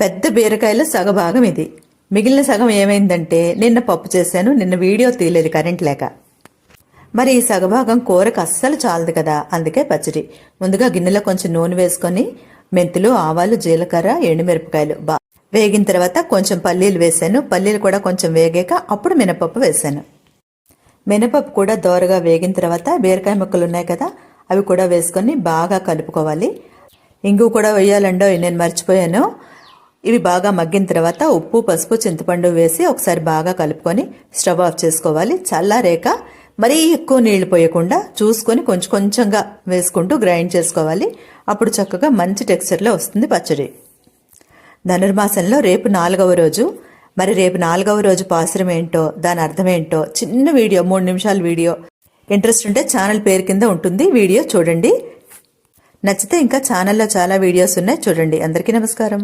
పెద్ద బీరకాయలో సగభాగం ఇది. మిగిలిన సగం ఏమైందంటే నిన్న పప్పు చేశాను, నిన్న వీడియో తీయలేదు కరెంట్ లేక. మరి ఈ సగభాగం కూరకు అస్సలు చాలదు కదా, అందుకే పచ్చడి. ముందుగా గిన్నెలో కొంచెం నూనె వేసుకొని మెంతులు, ఆవాలు, జీలకర్ర, ఎండుమిరపకాయలు వేగిన తర్వాత కొంచెం పల్లీలు వేసాను. పల్లీలు కూడా కొంచెం వేగాక అప్పుడు మినపప్పు వేసాను. మినపప్పు కూడా దోరగా వేగిన తర్వాత బీరకాయ ముక్కలు ఉన్నాయి కదా, అవి కూడా వేసుకొని బాగా కలుపుకోవాలి. ఇంగు కూడా వేయాలండో, నేను మర్చిపోయాను. ఇవి బాగా మగ్గిన తర్వాత ఉప్పు, పసుపు, చింతపండు వేసి ఒకసారి బాగా కలుపుకొని స్టవ్ ఆఫ్ చేసుకోవాలి. చల్లారేక మరీ ఎక్కువ నీళ్లు పోయకుండా చూసుకొని కొంచెం కొంచెంగా వేసుకుంటూ గ్రైండ్ చేసుకోవాలి. అప్పుడు చక్కగా మంచి టెక్స్చర్లో వస్తుంది పచ్చడి. ధనుర్మాసంలో రేపు 4వ రోజు. మరి రేపు 4వ రోజు పాసురం ఏంటో, దాని అర్థం ఏంటో చిన్న వీడియో, 3 నిమిషాల వీడియో. ఇంట్రెస్ట్ ఉంటే ఛానల్ పేరు కింద ఉంటుంది, వీడియో చూడండి. నచ్చితే ఇంకా ఛానల్లో చాలా వీడియోస్ ఉన్నాయి, చూడండి. అందరికీ నమస్కారం.